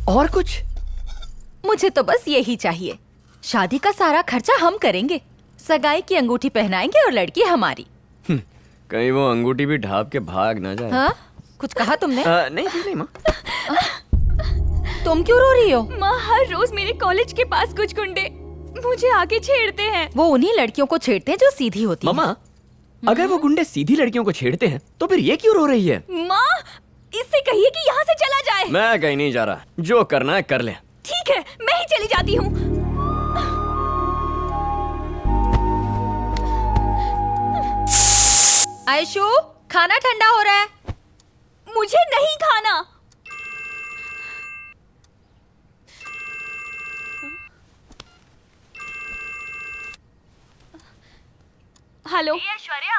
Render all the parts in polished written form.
और कुछ? मुझे तो बस यही चाहिए। शादी का सारा खर्चा हम करेंगे, सगाई की अंगूठी पहनाएंगे और लड़की हमारी। कहीं वो अंगूठी भी ढाब के भाग ना जाए। हाँ? कुछ कहा तुमने? नहीं माँ। तुम क्यों रो रही हो? माँ, हर रोज मेरे कॉलेज के पास कुछ गुंडे मुझे आगे छेड़ते हैं। वो उन्हीं लड़कियों को छेड़ते हैं जो सीधी होती हैं। मामा, अगर वो गुंडे सीधी लड़कियों को छेड़ते हैं तो फिर ये क्यों रो रही है? माँ, इससे कहिए कि यहाँ से चला जाए। मैं कहीं नहीं जा रहा, जो करना है कर ले। ठीक है, मैं ही चली जाती हूँ। आयशु, खाना ठंडा हो रहा है। मुझे नहीं खाना। हेलो ऐश्वर्या,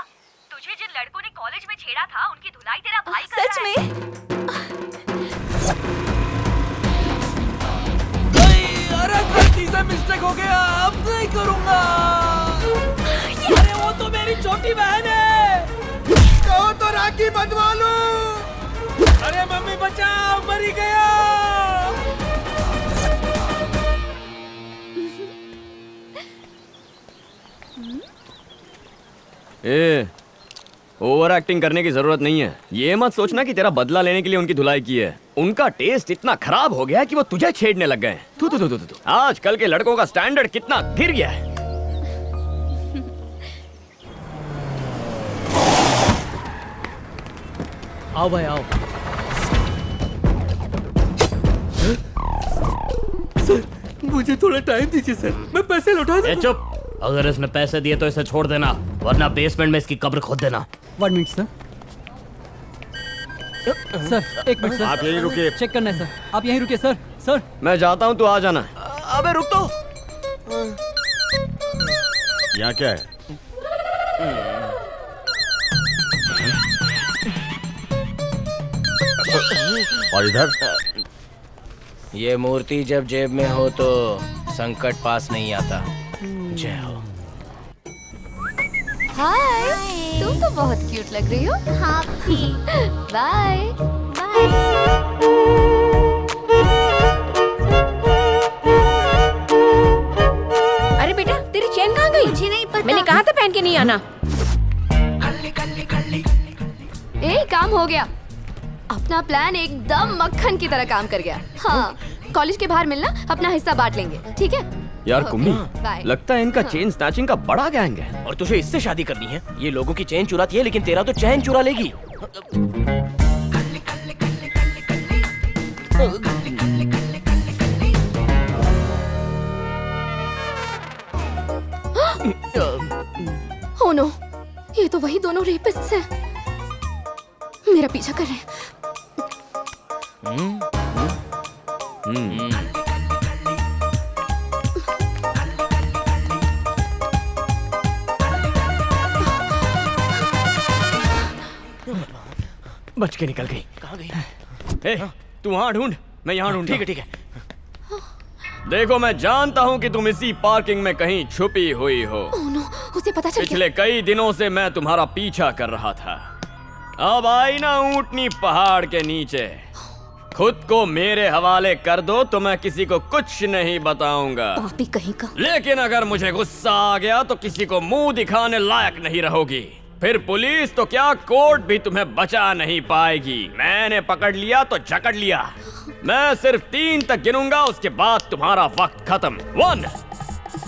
तुझे जिन लड़कों ने कॉलेज में छेड़ा था उनकी धुलाई तेरा भाई कर सच रहा है। में? अरे गलती से मिस्टेक हो गया, अब नहीं करूंगा। अरे वो तो मेरी छोटी बहन है, कहो तो राखी बंधवा लूं। अरे मम्मी बचाओ, मरी गया। ओवर एक्टिंग करने की जरूरत नहीं है। ये मत सोचना कि तेरा बदला लेने के लिए उनकी धुलाई की है। उनका टेस्ट इतना खराब हो गया है कि वो तुझे छेड़ने लग गए। तू आजकल के लड़कों का स्टैंडर्ड कितना गिर गया है। आओ भाई आओ। सर, मुझे थोड़ा टाइम दीजिए सर, मैं पैसे लौटा दूंगा। चुप, अगर इसने पैसे दिए तो इसे छोड़ देना, वरना बेसमेंट में इसकी कब्र खोद देना। 1 minute sir. Sir 1 minute sir, आप यहीं रुकिए। चेक करना है सर, आप यहीं रुकिए सर। सर मैं जाता हूँ, तू आ जाना। अबे रुक तो। यहाँ क्या है? और इधर? ये मूर्ति जब जेब में हो तो संकट पास नहीं आता। जय हो। हाय, तुम तो बहुत क्यूट लग रही हो। हाँ भी। बाय अरे बेटा, तेरी चेन कहाँ गई? मुझे नहीं पता। मैंने कहा था पहन के नहीं आना। ए, काम हो गया। अपना प्लान एकदम मक्खन की तरह काम कर गया। हाँ, कॉलेज के बाहर मिलना, अपना हिस्सा बांट लेंगे, ठीक है? यार कुम्मी, बाय। लगता है इनका चेन स्नैचिंग का बड़ा गैंग है। और तुझे इससे शादी करनी है? ये लोगों की चेन चुराती है, लेकिन तेरा तो चैन चुरा लेगी। ओह नो, ये तो वही दोनों रेपिस्ट्स हैं। मेरा पीछा कर रहे हैं। बच के निकल गई। कहाँ गई? तू वहाँ ढूंढ, मैं यहाँ ढूंढ। ठीक है ठीक है। देखो, मैं जानता हूँ कि तुम इसी पार्किंग में कहीं छुपी हुई हो। ओह नो, उसे पता चल गया। पिछले कई दिनों से मैं तुम्हारा पीछा कर रहा था। अब आई ना ऊंटनी पहाड़ के नीचे। खुद को मेरे हवाले कर दो तो मैं किसी को कुछ नहीं बताऊंगा। पापी कहीं का। लेकिन अगर मुझे गुस्सा आ गया तो किसी को मुंह दिखाने लायक नहीं रहोगी। फिर पुलिस तो क्या, कोर्ट भी तुम्हें बचा नहीं पाएगी। मैंने पकड़ लिया तो जकड़ लिया। मैं सिर्फ 3 तक गिनूंगा, उसके बाद तुम्हारा वक्त खत्म। 1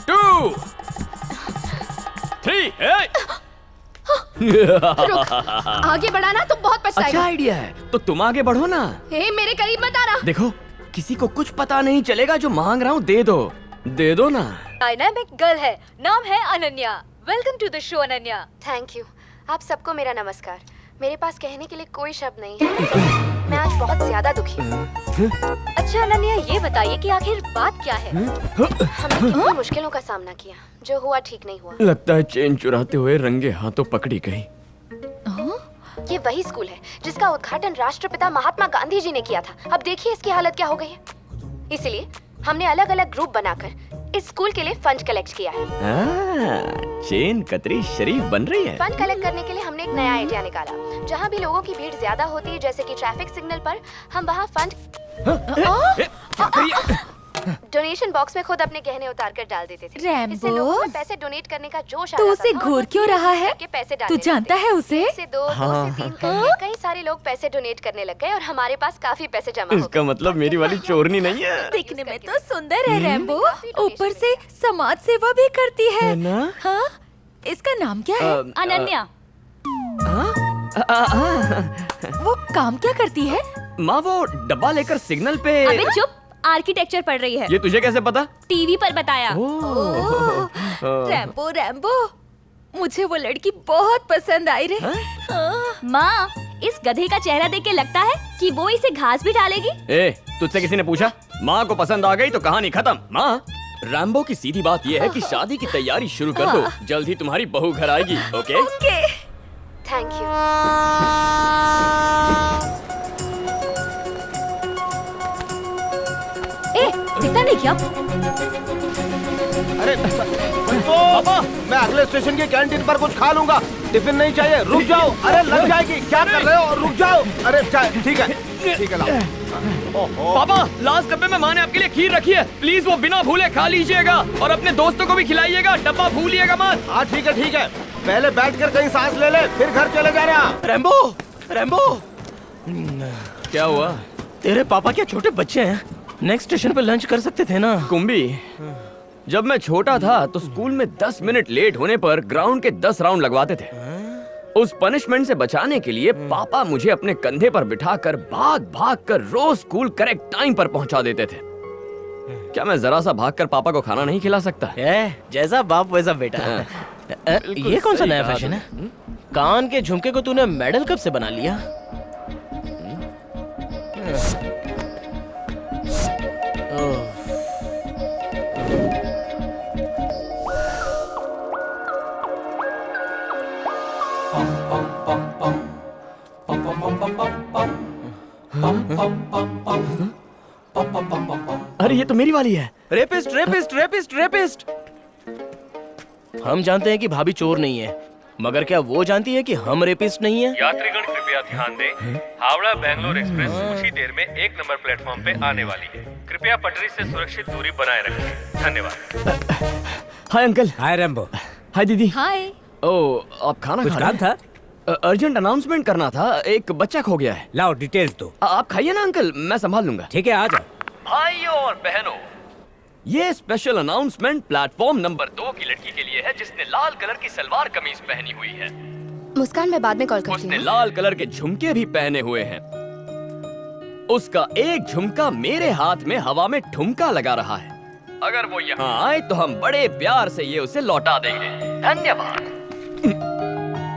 2 3। रुक, आगे बढ़ाना तो बहुत अच्छा पछताएगा। आइडिया है, तो तुम आगे बढ़ो ना। हे, मेरे करीब मत आना। देखो, किसी को कुछ पता नहीं चलेगा। जो मांग रहा हूँ दे दो ना। डायनामिक गर्ल है, नाम है Ananya. Welcome to the show Ananya. Thank you. आप सबको मेरा नमस्कार। मेरे पास कहने के लिए कोई शब्द नहीं है। मैं आज बहुत ज्यादा दुखी हूँ। अच्छा अनन्या, ये बताइए कि आखिर बात क्या है? हमने कितनी मुश्किलों का सामना किया, जो हुआ ठीक नहीं हुआ। लगता है चेन चुराते हुए रंगे हाथों पकड़ी गई। ये वही स्कूल है जिसका उद्घाटन राष्ट्रपिता महात्मा गांधी जी ने किया था। अब देखिए इसकी हालत क्या हो गई है। इसलिए हमने अलग अलग ग्रुप बनाकर इस स्कूल के लिए फंड कलेक्ट किया है। चेन कतरी शरीफ बन रही है। फंड कलेक्ट करने के लिए हमने एक नया आइडिया निकाला। जहाँ भी लोगों की भीड़ ज्यादा होती है, जैसे कि ट्रैफिक सिग्नल पर, हम वहाँ फंड टिफिन बॉक्स में खुद अपने गहने उतार कर डाल देते थे। रैम्बो, इससे लोगों में पैसे डोनेट करने का जोश आ तू जाता उसे था और घूर वो क्यों रहा है? करके पैसे तू डालने जानता लगते। है उसे? एक से दो से तीन करके कई सारे लोग पैसे डोनेट करने लग गए और हमारे पास काफी पैसे जमा हो इसका गए। मतलब मेरी वाली चोरनी नहीं है। दिखने में तो सुंदर है रैम्बो, ऊपर से समाज सेवा भी करती है ना? हाँ, इसका नाम क्या है? अनन्या। वो काम क्या करती है? माँ वो डब्बा लेकर सिग्नल पे। अबे चुप, आर्किटेक्चर पढ़ रही है। ये तुझे कैसे पता? टीवी पर बताया। ओह, रैम्बो रैम्बो, मुझे वो लड़की बहुत पसंद आई रे। हाँ। माँ, इस गधे का चेहरा देख के लगता है कि वो इसे घास भी डालेगी। ए, तुझसे किसी ने पूछा? माँ को पसंद आ गई तो कहानी खत्म। माँ, रैम्बो की सीधी बात ये है कि शादी की तैयारी शुरू कर दो, जल्द ही तुम्हारी बहू घर आएगी। ओके? ओके। Thank you. दिखता नहीं क्या? अरे पापा, मैं अगले स्टेशन के कैंटीन पर कुछ खा लूंगा। टिफिन नहीं चाहिए, रुक जाओ। अरे लग जाएगी, क्या कर रहे हो? रुक जाओ। अरे ठीक है लाओ। पापा, लास्ट डब्बे में माँ ने आपके लिए खीर रखी है, प्लीज वो बिना भूले खा लीजिएगा और अपने दोस्तों को भी खिलाइएगा, डब्बा भूलिएगा मत। हाँ ठीक है। पहले बैठकर कहीं सांस ले ले, फिर घर चले जा रहे हैं। रैम्बो, क्या हुआ? तेरे पापा क्या छोटे बच्चे हैं? नेक्स्ट स्टेशन पे लंच कर सकते थे ना। कुंभी, जब मैं छोटा था तो स्कूल में 10 मिनट लेट होने पर ग्राउंड के 10 राउंड लगवाते थे। उस पनिशमेंट से बचाने के लिए पापा मुझे अपने कंधे पर बिठाकर भाग कर रोज स्कूल करेक्ट टाइम पर पहुंचा देते थे। क्या मैं जरा सा भागकर पापा को खाना नहीं खिला सकता? जैसा बाप वैसा बेटा। ये कौन सा नया फैशन है? कान के झुमके को तूने मेडल कब से बना लिया? अरे ये तो मेरी वाली है। रेपिस्ट। हम जानते हैं कि भाभी चोर नहीं है, मगर क्या वो जानती है कि हम रेपिस्ट नहीं है? यात्रीगण कृपया ध्यान दें, हावड़ा बेंगलोर एक्सप्रेस कुछ ही देर में 1 नंबर प्लेटफॉर्म पे आने वाली है। कृपया पटरी से सुरक्षित दूरी बनाए रखें। धन्यवाद। Hi uncle. हाय रैम्बो। हाय दीदी। हाय। ओ, आप खाना कुछ खा काम रहे हैं? था? अर्जेंट अनाउंसमेंट करना था, एक बच्चा खो गया है। लाओ डिटेल्स दो। आप खाइए ना अंकल, मैं संभाल लूंगा। ठीक है, आ जाओ। भाइयों और बहनों, ये स्पेशल अनाउंसमेंट प्लेटफॉर्म नंबर 2 की लड़की के लिए है जिसने लाल कलर की सलवार कमीज पहनी हुई है। मुस्कान, मैं बाद में कॉल करती उसने हूँ। लाल कलर के झुमके भी पहने हुए हैं। उसका एक झुमका मेरे हाथ में हवा में ठुमका लगा रहा है। अगर वो यहाँ आए तो हम बड़े प्यार से ये उसे लौटा देंगे। धन्यवाद।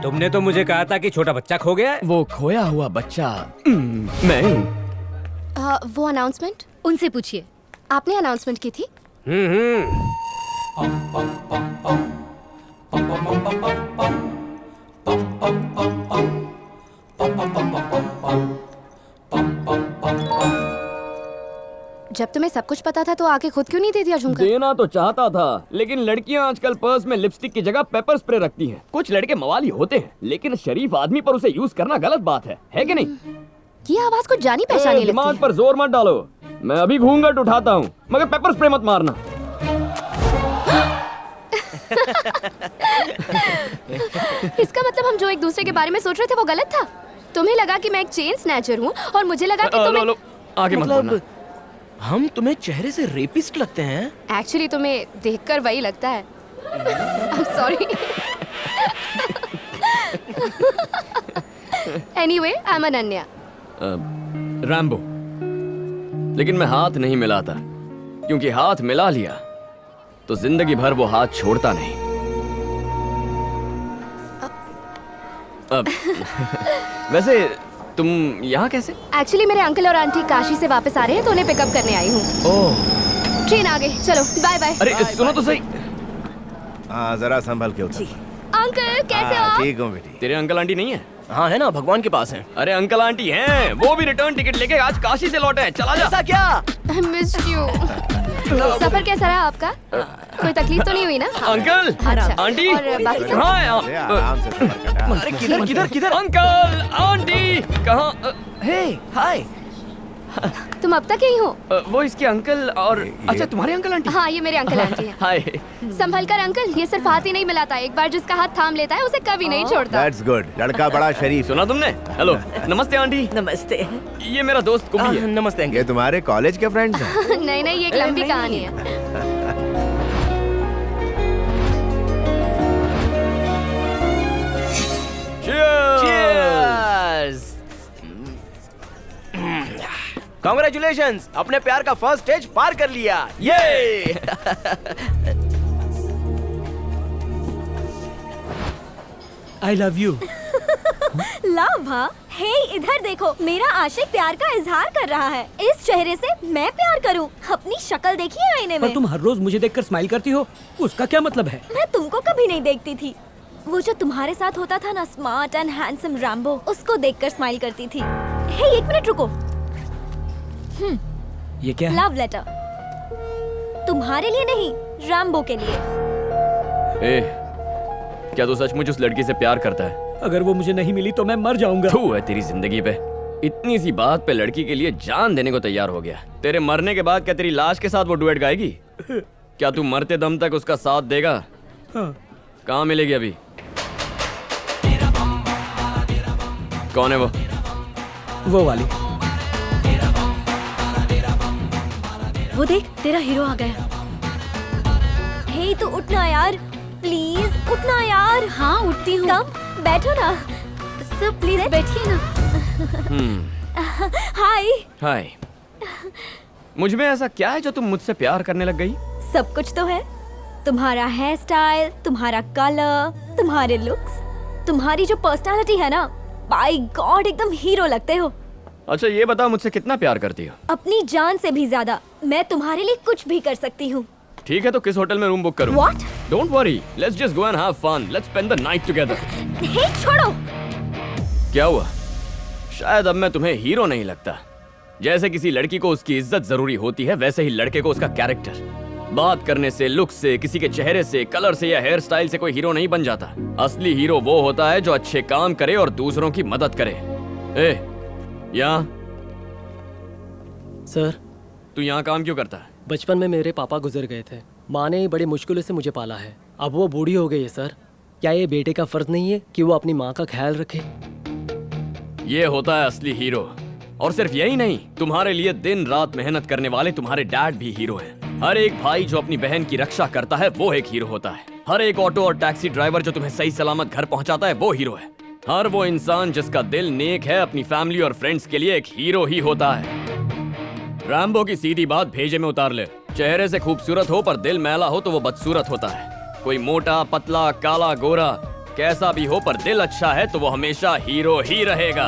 तुमने तो मुझे कहा था कि छोटा बच्चा खो गया है। वो खोया हुआ बच्चा मैं हूँ। वो अनाउंसमेंट उनसे पूछिए। आपने अनाउंसमेंट की थी? जब तुम्हें सब कुछ पता था तो आके खुद क्यों नहीं दे दिया झुमका? देना तो चाहता था, लेकिन लड़कियां आजकल पर्स में लिपस्टिक की जगह पेपर स्प्रे रखती हैं। कुछ लड़के मवाली होते हैं, लेकिन शरीफ आदमी पर उसे यूज करना गलत बात है कि नहीं? ये आवाज को जानी पहचानी लगती दिमाग है। पर जोर मत डालो। मैं अभी घूंघट उठाता हूँ, मगर पेपर स्प्रे मत मारना। इसका मतलब हम जो एक दूसरे के बारे में सोच रहे थे वो गलत था। तुम्हें लगा कि मैं एक चेन स्नैचर हूँ और मुझे लगा कि तुम्हें लो, आगे मत बोलना। हम तुम्हें चेहरे से रेपिस्ट लगते हैं? एक्चुअली तुम्हें देखकर वही लगता है। Sorry. Anyway, I am Ananya. Rambo, लेकिन मैं हाथ नहीं मिलाता, क्योंकि हाथ मिला लिया तो जिंदगी भर वो हाथ छोड़ता नहीं। वैसे तुम यहाँ कैसे? एक्चुअली मेरे अंकल और आंटी काशी से वापस आ रहे हैं तो उन्हें पिकअप करने आई हूँ। ओह, ट्रेन आ गई, चलो बाय बाय। अरे सुनो तो सही। हाँ जरा संभल के उतर। अंकल कैसे हो आप? ठीक हूँ बेटी। तेरे अंकल आंटी नहीं है? हाँ है ना, भगवान के पास है। अरे अंकल आंटी हैं, वो भी रिटर्न टिकट लेके आज काशी से लौटे हैं। चला जा। ऐसा क्या? I missed you। सफर कैसा रहा आपका? कोई तकलीफ तो नहीं हुई ना? अंकल, अच्छा, आंटी और बाकी सब? कहाँ है अरे आराम से सफर करना। अरे किधर? अंकल आंटी कहाँ? हे, हाय। तुम अब तक यही हो? वो इसके अंकल और अच्छा तुम्हारे अंकल आंटी? हाँ, ये मेरे अंकल आंटी हैं। हाय। संभल कर अंकल, ये सिर्फ हाथ ही नहीं मिलाता, एक बार जिसका हाथ थाम लेता है उसे कभी नहीं छोड़ता। दैट्स गुड, लड़का बड़ा शरीफ। सुना तुमने? हेलो, नमस्ते आंटी। नमस्ते। ये मेरा दोस्त कुंभी है। नमस्ते ये तुम्हारे कॉलेज के फ्रेंड्स हैं? नहीं नहीं, ये एक लंबी कहानी है। Cheers! Congratulations! अपने प्यार का फर्स्ट स्टेज पार कर लिया। ये आई लव यू। लव? हाँ? हे इधर देखो, मेरा आशिक प्यार का इजहार कर रहा है। इस चेहरे से मैं प्यार करूं? अपनी शक्ल देखिए आईने में। पर तुम हर रोज मुझे देखकर स्माइल करती हो, उसका क्या मतलब है? मैं तुमको कभी नहीं देखती थी। वो जो तुम्हारे साथ होता था ना, स्मार्ट एंड हैंडसम रैम्बो, उसको देखकर स्माइल करती थी। हे एक मिनट रुको। ये क्या है? Love letter. तुम्हारे लिए नहीं, रैम्बो के लिए। ए, क्या तू सचमुच उस लड़की से प्यार करता है? अगर वो मुझे नहीं मिली तो मैं मर जाऊंगा। तू है तेरी जिंदगी पे। इतनी सी बात पे लड़की के लिए जान देने को तैयार हो गया। तेरे मरने के बाद क्या तेरी लाश के साथ वो डुएट गाएगी? क्या तू मरते दम तक उसका साथ देगा? हाँ। कहाँ मिलेगी अभी? कौन है वो वाली। वो देख, तेरा हीरो आ गया। हे तू उठना यार, प्लीज उठना यार। हाँ उठती हूँ। कम बैठो ना। सब प्लीज बैठिए ना। हाय। हाय। मुझ में ऐसा क्या है जो तुम मुझसे प्यार करने लग गई? सब कुछ तो है। तुम्हारा हेयर स्टाइल, तुम्हारा कलर, तुम्हारे लुक्स, तुम्हारी जो पर्सनालिटी है ना, बाय गॉड एकदम हीरो लगते हो। अच्छा ये बता, मुझसे कितना प्यार करती हो? अपनी जान से भी ज्यादा। मैं तुम्हारे लिए कुछ भी कर सकती हूँ। ठीक है, तो किस होटल में रूम बुक करूं? What? Don't worry, let's just go and have fun. Let's spend the night together. हे छोड़ो। क्या हुआ? शायद अब मैं तुम्हें हीरो नहीं लगता। जैसे किसी लड़की को उसकी इज्जत जरूरी होती है, वैसे ही लड़के को उसका कैरेक्टर। बात करने से, लुक से, किसी के चेहरे से, कलर से या हेयर स्टाइल से कोई हीरो नहीं बन जाता। असली हीरो वो होता है जो अच्छे काम करे और दूसरों की मदद करे। ए, यहाँ। सर, तू यहाँ काम क्यों करता है? बचपन में मेरे पापा गुजर गए थे। माँ ने बड़ी मुश्किलों से मुझे पाला है। अब वो बूढ़ी हो गई है सर। क्या ये बेटे का फर्ज नहीं है कि वो अपनी माँ का ख्याल रखे? ये होता है असली हीरो। और सिर्फ यही नहीं, तुम्हारे लिए दिन रात मेहनत करने वाले तुम्हारे डैड भी हीरो हैं। हर एक भाई जो अपनी बहन की रक्षा करता है वो एक हीरो होता है। हर एक ऑटो और टैक्सी ड्राइवर जो तुम्हें सही सलामत घर पहुंचाता है वो हीरो है। हर वो इंसान जिसका दिल नेक है, अपनी फैमिली और फ्रेंड्स के लिए एक हीरो ही होता है। रैम्बो की सीधी बात भेजे में उतार ले। चेहरे से खूबसूरत हो पर दिल मैला हो तो वो बदसूरत होता है। कोई मोटा, पतला, काला, गोरा, कैसा भी हो पर दिल अच्छा है तो वो हमेशा हीरो ही रहेगा।